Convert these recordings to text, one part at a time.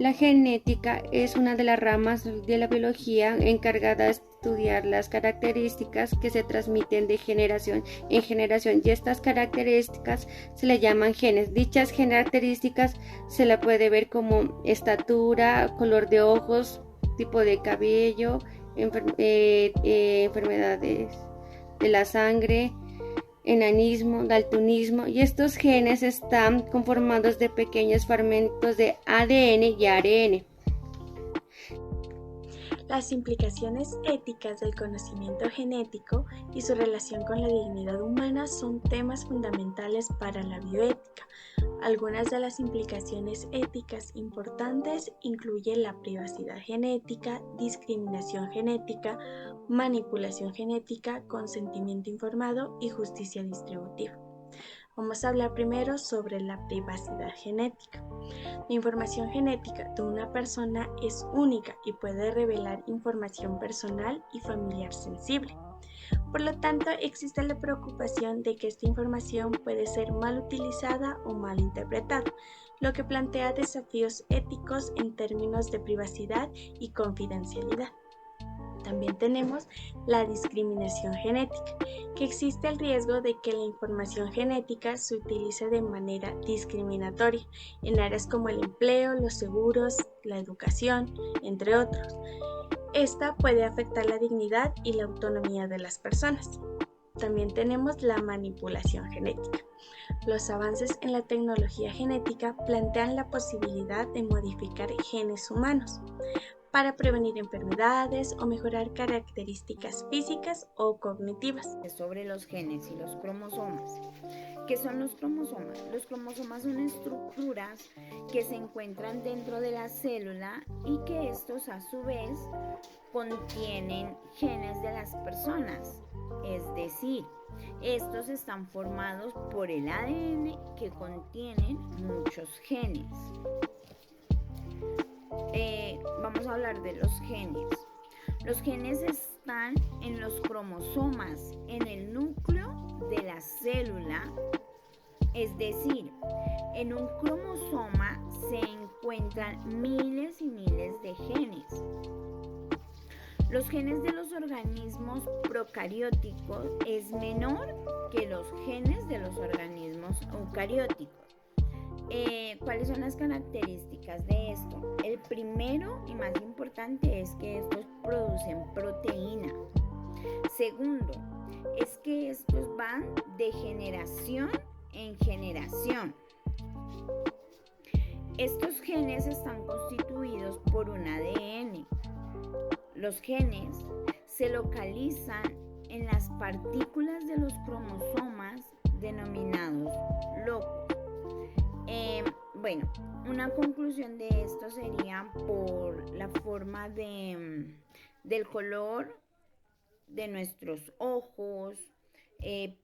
La genética es una de las ramas de la biología encargada de estudiar las características que se transmiten de generación en generación, y estas características se le llaman genes. Dichas características se la puede ver como estatura, color de ojos, tipo de cabello, enfermedades de la sangre, enanismo, daltonismo, y estos genes están conformados de pequeños fragmentos de ADN y ARN. Las implicaciones éticas del conocimiento genético y su relación con la dignidad humana son temas fundamentales para la bioética. Algunas de las implicaciones éticas importantes incluyen la privacidad genética, discriminación genética, manipulación genética, consentimiento informado y justicia distributiva. Vamos a hablar primero sobre la privacidad genética. La información genética de una persona es única y puede revelar información personal y familiar sensible. Por lo tanto, existe la preocupación de que esta información puede ser mal utilizada o mal interpretada, lo que plantea desafíos éticos en términos de privacidad y confidencialidad. También tenemos la discriminación genética, que existe el riesgo de que la información genética se utilice de manera discriminatoria en áreas como el empleo, los seguros, la educación, entre otros. Esta puede afectar la dignidad y la autonomía de las personas. También tenemos la manipulación genética. Los avances en la tecnología genética plantean la posibilidad de modificar genes humanos para prevenir enfermedades o mejorar características físicas o cognitivas. Sobre los genes y los cromosomas. ¿Qué son los cromosomas? Los cromosomas son estructuras que se encuentran dentro de la célula y que estos a su vez contienen genes de las personas. Es decir, estos están formados por el ADN que contienen muchos genes. Vamos a hablar de los genes. Los genes están en los cromosomas, en el núcleo de la célula. Es decir, en un cromosoma se encuentran miles y miles de genes. Los genes de los organismos procarióticos es menor que los genes de los organismos eucarióticos. ¿Cuáles son las características de esto? El primero y más importante es que estos producen proteína. Segundo, es que estos van de generación en generación. Estos genes están constituidos por un ADN. Los genes se localizan en las partículas de los cromosomas denominados locos. Una conclusión de esto sería por la forma del color de nuestros ojos,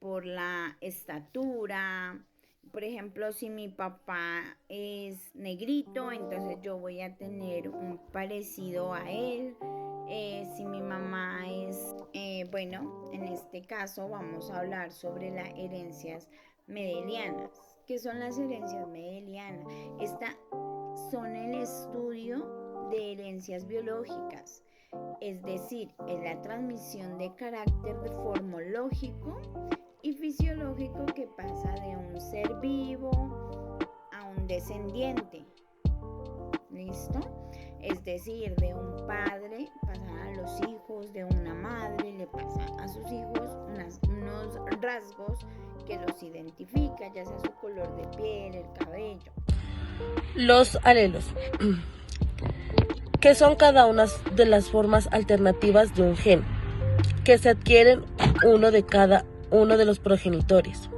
por la estatura. Por ejemplo, si mi papá es negrito, entonces yo voy a tener un parecido a él. Si mi mamá es, en este caso vamos a hablar sobre las herencias mendelianas. ¿Qué son las herencias mendelianas? Estas son el estudio de herencias biológicas, es decir, es la transmisión de carácter formológico y fisiológico que pasa de un ser vivo a un descendiente. ¿Listo? Es decir, de un padre pasa a los hijos, de una madre le pasa a sus hijos unos rasgos que los identifica, ya sea su color de piel, el cabello. Los alelos, que son cada una de las formas alternativas de un gen, que se adquieren uno de cada uno de los progenitores.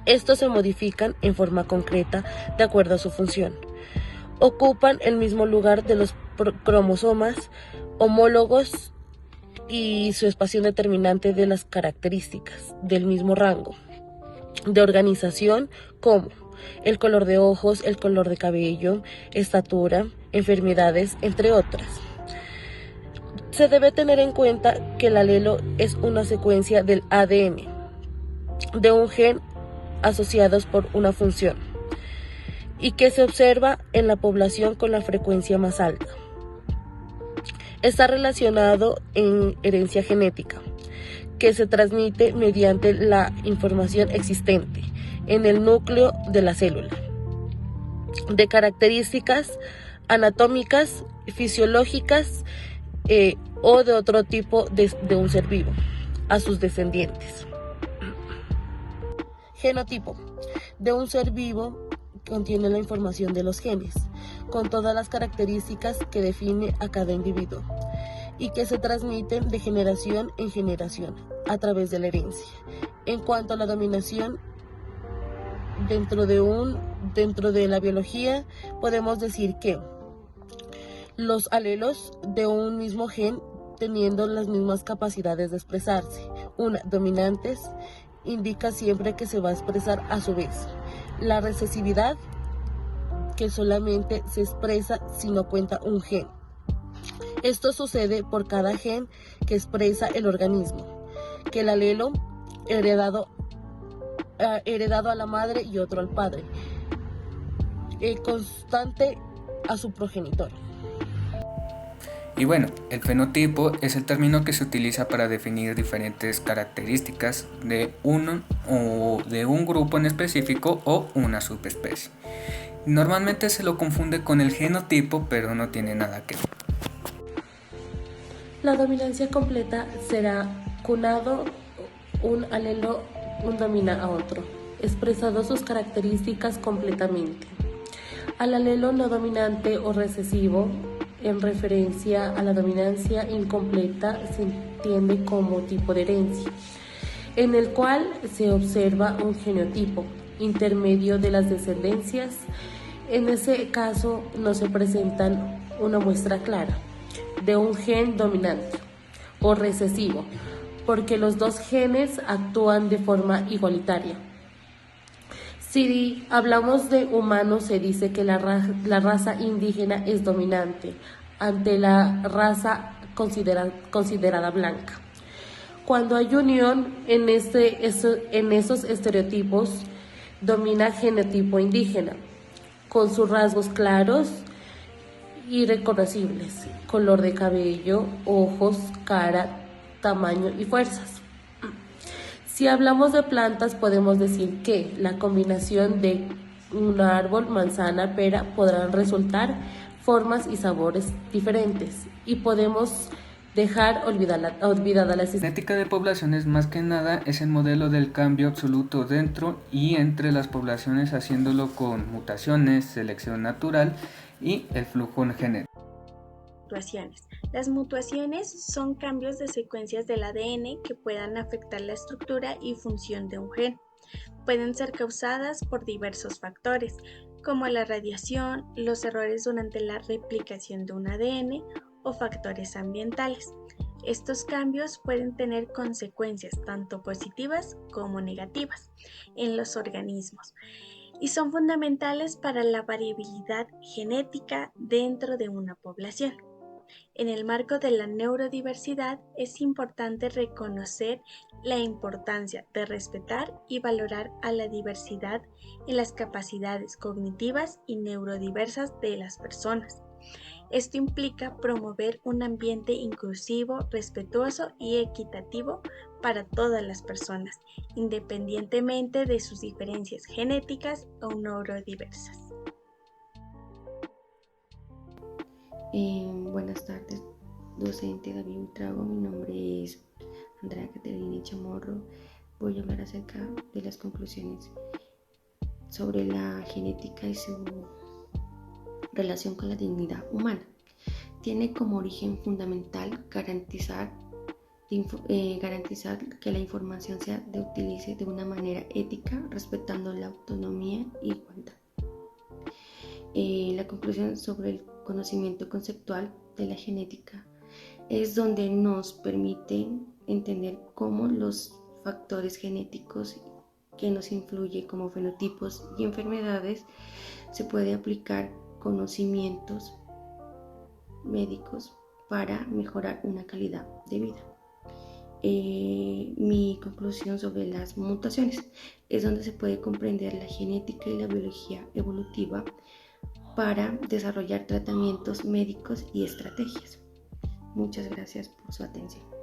Estos se modifican en forma concreta de acuerdo a su función. Ocupan el mismo lugar de los cromosomas homólogos y su espacio determinante de las características del mismo rango de organización, como el color de ojos, el color de cabello, estatura, enfermedades, entre otras. Se debe tener en cuenta que el alelo es una secuencia del ADN de un gen asociados por una función y que se observa en la población con la frecuencia más alta. Está relacionado en herencia genética, que se transmite mediante la información existente en el núcleo de la célula, de características anatómicas, fisiológicas o de otro tipo de un ser vivo, a sus descendientes. Genotipo de un ser vivo contiene la información de los genes, con todas las características que define a cada individuo y que se transmiten de generación en generación a través de la herencia. En cuanto a la dominación dentro de la biología, podemos decir que los alelos de un mismo gen teniendo las mismas capacidades de expresarse, dominantes, indica siempre que se va a expresar a su vez. La recesividad, que solamente se expresa si no cuenta un gen. Esto sucede por cada gen que expresa el organismo, que el alelo heredado a la madre y otro al padre, constante a su progenitor. Y bueno, el fenotipo es el término que se utiliza para definir diferentes características de un grupo en específico o una subespecie. Normalmente se lo confunde con el genotipo, pero no tiene nada que ver. La dominancia completa será cunado un alelo domina a otro, expresado sus características completamente. Al alelo no dominante o recesivo, en referencia a la dominancia incompleta, se entiende como tipo de herencia, en el cual se observa un genotipo intermedio de las descendencias. En ese caso no se presentan una muestra clara de un gen dominante o recesivo, porque los dos genes actúan de forma igualitaria. Si hablamos de humanos, se dice que la raza indígena es dominante ante la raza considerada blanca. Cuando hay unión en esos estereotipos, domina genotipo indígena, con sus rasgos claros y reconocibles, color de cabello, ojos, cara, tamaño y fuerzas. Si hablamos de plantas, podemos decir que la combinación de un árbol, manzana, pera, podrán resultar formas y sabores diferentes, y podemos dejar olvidada la genética de poblaciones más que nada es el modelo del cambio absoluto dentro y entre las poblaciones, haciéndolo con mutaciones, selección natural y el flujo genético. Las mutuaciones son cambios de secuencias del ADN que puedan afectar la estructura y función de un gen. Pueden ser causadas por diversos factores, como la radiación, los errores durante la replicación de un ADN o factores ambientales. Estos cambios pueden tener consecuencias tanto positivas como negativas en los organismos y son fundamentales para la variabilidad genética dentro de una población. En el marco de la neurodiversidad es importante reconocer la importancia de respetar y valorar a la diversidad en las capacidades cognitivas y neurodiversas de las personas. Esto implica promover un ambiente inclusivo, respetuoso y equitativo para todas las personas, independientemente de sus diferencias genéticas o neurodiversas. Buenas tardes, docente David Buitrago. Mi nombre es Andrea Caterina Chamorro. Voy a hablar acerca de las conclusiones sobre la genética y su relación con la dignidad humana. Tiene como origen fundamental garantizar que la información se utilice de una manera ética, respetando la autonomía y igualdad. La conclusión sobre el conocimiento conceptual de la genética es donde nos permite entender cómo los factores genéticos que nos influyen como fenotipos y enfermedades se puede aplicar conocimientos médicos para mejorar una calidad de vida. mi conclusión sobre las mutaciones. Es donde se puede comprender la genética y la biología evolutiva para desarrollar tratamientos médicos y estrategias. Muchas gracias por su atención.